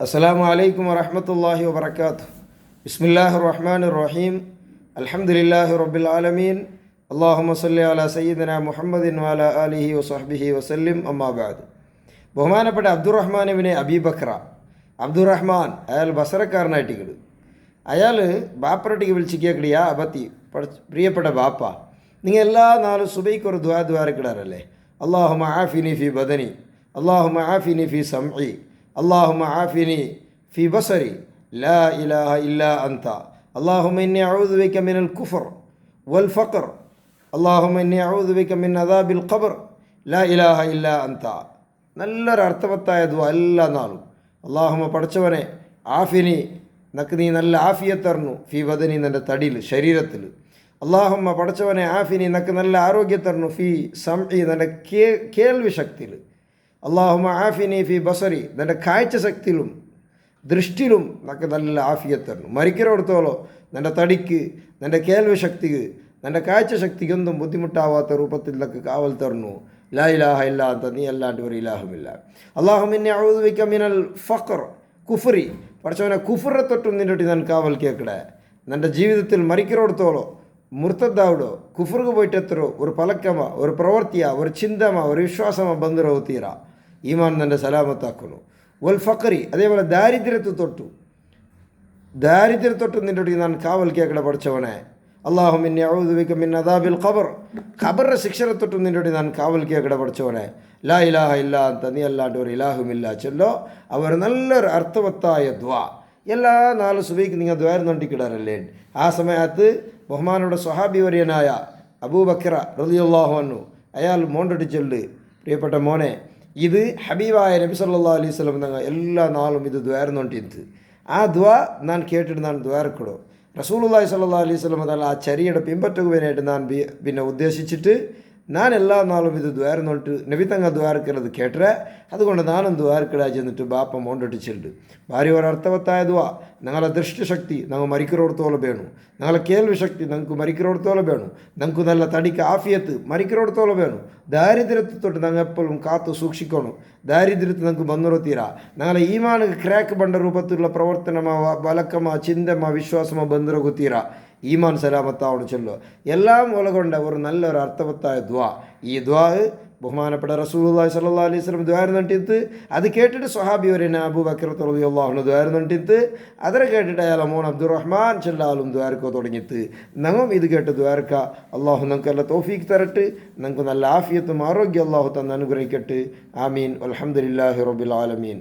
അസ്സലാമു അലൈക്കും വറഹ്മത്തുള്ളാഹി വബറകാതുഹു. ബിസ്മില്ലാഹിർ റഹ്മാനിർ റഹീം. അൽഹംദുലില്ലാഹി റബ്ബിൽ ആലമീൻ. അല്ലാഹുമ്മ സ്വല്ലി അലാ സയ്യിദിനാ മുഹമ്മദിൻ വഅലാ ആലിഹി വസഹ്ബിഹി വസല്ലിം. അമ്മാ ബഅദ്. ബഹുമാനപ്പെട്ട അബ്ദുറഹ്മാൻ ഇബ്നു അബീ ബക്ര, അബ്ദുറഹ്മാൻ അയാൾ ബസറക്കാരനായിട്ടിക്കട്. അയാൾ ബാപ്പറൊട്ടിക്ക് വിളിച്ച് കേൾക്കടിയാ അബത്തി പ്രിയപ്പെട്ട ബാപ്പ, നിങ്ങൾ എല്ലാ നാളും സുബൈക്ക് ഒരു ദ്വാരക്കിടാറല്ലേ? അല്ലാഹുമ്മ ആഫിനി ഫി ബദനി, അല്ലാഹുമ്മ ആഫിനി ഫി സംഇ, അല്ലാഹുമ്മ ആഫിനി ഫി ബസരി, ലാ ഇലാഹ ഇല്ലാ അൻത, അല്ലാഹുമ്മ ഇന്നി അഊദു ബിക മിനൽ കുഫർ വൽ ഫഖർ, അല്ലാഹുമ്മ ഇന്നി അഊദു ബിക മിൻ അദാബിൽ ഖബർ, ലാ ഇലാഹ ഇല്ലാ അൻത. നല്ലൊരു അർത്ഥവത്തായ ദുആ എല്ലാ നാളും. അല്ലാഹുമ്മ പടച്ചവനെ ആഫിനി, നക്ക് നീ നല്ല ആഫിയത്തറിഞ്ഞു, ഫി ബദനി നിൻ്റെ തടിയിൽ ശരീരത്തിൽ, അല്ലാഹുമ്മ പടച്ചവനെ ആഫിനി, നക്ക് നല്ല ആരോഗ്യത്തറിഞ്ഞു, ഫി സംഇ നിൻ്റെ കേൾവി ശക്തിയിൽ, അല്ലാഹുമ്മ ആഫിനി ഫി ബസരി നിൻ്റെ കാഴ്ച ശക്തിയിലും ദൃഷ്ടിയിലും നക്ക് നല്ല ആഫിയത്തറിഞ്ഞു. മരിക്കരോടത്തോളം നിൻ്റെ തടിക്ക്, നിൻ്റെ കേൾവി ശക്തിക്ക്, നിൻ്റെ കാഴ്ച ശക്തിക്കൊന്നും ബുദ്ധിമുട്ടാവാത്ത രൂപത്തിൽ നക്ക് കാവൽ തരുന്നു. ലാ ഇലാഹ ഇല്ലാ അൻത, നീ അല്ലാണ്ട് ഒരു ഇലാഹുമില്ല. അല്ലാഹുമ്മ ഇന്നി അഊദു ബിക മിനൽ ഫഖർ കുഫ്രി, പടച്ചവനെ കുഫ്റെ തൊട്ടും നിൻ്റെ ഞാൻ കാവൽ കേൾക്കടേ. നിൻ്റെ ജീവിതത്തിൽ മരിക്കരോടത്തോളം മുർത്തദ്ദാവിടോ കുഫ്ರಿಗೆ പോയിട്ടെത്തರೋ ഒരു പലക്കമ, ഒരു പ്രവൃത്തിയ, ഒരു ചിന്തമ, ഒരു വിശ്വാസമ ಬಂದಿರೋ ತೀರ ഈമാൻ നിൻ്റെ സലാമത്താക്കുന്നു. വൽ ഫഖറി, അതേപോലെ ദാരിദ്ര്യത്തെ തൊട്ട് നിൻ്റെ ഞാൻ കാവൽ കേൾക്കട പഠിച്ചവനെ. അല്ലാഹുമ്മ ഇന്നി അഊദു ബിക മിൻ അദാബിൽ ഖബർ, ഖബറിൻ്റെ ശിക്ഷനെ തൊട്ടും നിൻ്റെ ഞാൻ കാവൽ കേൾക്കട പഠിച്ചവനെ. ലാ ഇലാഹ ഇല്ലാ അൻത, നീ അല്ലാണ്ട് ഒരു ഇലാഹുമില്ല ചൊല്ലോ. അവർ നല്ലൊരു അർത്ഥവത്തായ ദ്വാ എല്ലാ നാല് സുബൈക്ക് നിങ്ങൾ ദ്വാരുന്നോണ്ടിക്കിടാറല്ലേ? ആ സമയത്ത് ബഹുമാനയുടെ സ്വഹാബി വര്യനായ അബൂബക്കർ റളിയല്ലാഹു അൻഹു അയാൾ മോണ്ടൊട്ടി ചൊല്ല്, പ്രിയപ്പെട്ട മോനെ, ഇത് ഹബീബായ നബി സല്ലല്ലാഹു അലൈഹി വസല്ലം തങ്ങൾ എല്ലാ നാളും ഇത് ദ്വാരുന്നോണ്ടിരുന്നത്. ആ ദ്വാ ഞാൻ കേട്ടിട്ട് ഞാൻ ദ്വാരക്കിടോ. റസൂലുള്ളാഹി സ്വല്ലല്ലാഹു അലൈഹി വസല്ലം തങ്ങൾ ആ ചരിയുടെ പിൻപറ്റുവാനായിട്ട് ഞാൻ പിന്നെ ഉദ്ദേശിച്ചിട്ട് ഞാൻ എല്ലാ നാളും ഇത് ദ്വാരുന്നോട്ട് നബി തങ്ങൾ ദ്വാരക്കരുത് കേട്ടേ. അതുകൊണ്ട് ഞാനും ദ്വാരക്കിടാ ചെന്നിട്ട് ബാപ്പ മോണ്ടൊട്ടിച്ചിട്ടുണ്ട്. ഭാര്യ ഒരു അർത്ഥവത്തായ ദ്വാ. ഞങ്ങളെ ദൃഷ്ടിശക്തി ഞങ്ങൾ മരിക്കരോടത്തോളം വേണം, ഞങ്ങളെ കേൾവി ശക്തി ഞങ്ങൾക്ക് മരിക്കരോടത്തോളം വേണം, ഞങ്ങൾക്ക് നല്ല തടിക്ക് ആഫിയത്ത് മരിക്കരോടത്തോളം വേണം. ദാരിദ്ര്യത്തെ തൊട്ട് ഞങ്ങൾ എപ്പോഴും കാത്തു സൂക്ഷിക്കണം. ദാരിദ്ര്യത്തിൽ ഞങ്ങൾക്ക് ബന്ധുറത്തീരാ. ഞങ്ങളെ ഈമാന് ക്രാക്ക് ബണ്ട രൂപത്തിലുള്ള പ്രവർത്തനമോ ബലക്കമോ ചിന്തമോ വിശ്വാസമോ ബന്ധുറകുത്തീരാ. ഈമാൻ സലാമത്താവണം ചൊല്ലോ. എല്ലാം ഉലകൊണ്ട ഒരു നല്ലൊരു അർത്ഥവത്തായ ദ്വാ. ഈ ദ്വാ ബഹുമാനപ്പെട്ട റസൂലുള്ളാഹി സ്വല്ലല്ലാഹു അലൈഹി വസല്ലം ദ്വാരുന്നോണ്ടിത്ത്. അത് കേട്ടിട്ട് സ്വഹാബി വര്യന അബൂബക്കർ റളിയല്ലാഹു അൻഹു ദ്വാരുന്നോണ്ടിത്ത്. അതിനെ കേട്ടിട്ട് അയാളെ മോൻ അബ്ദുറഹ്മാൻ ചെല്ലാലും ദ്വാരക്കോ തുടങ്ങിയിട്ട് ഞങ്ങൾ ഇത് കേട്ട് ദ്വാരക്ക. അള്ളാഹു നമുക്ക് നല്ല തൗഫീഖ് തരട്ട്, നമുക്ക് നല്ല ആഫിയത്തും ആരോഗ്യം അള്ളാഹു തന്ന് അനുഗ്രഹിക്കട്ട്. ആമീൻ. അൽഹംദുലില്ലാഹി റബ്ബിൽ ആലമീൻ.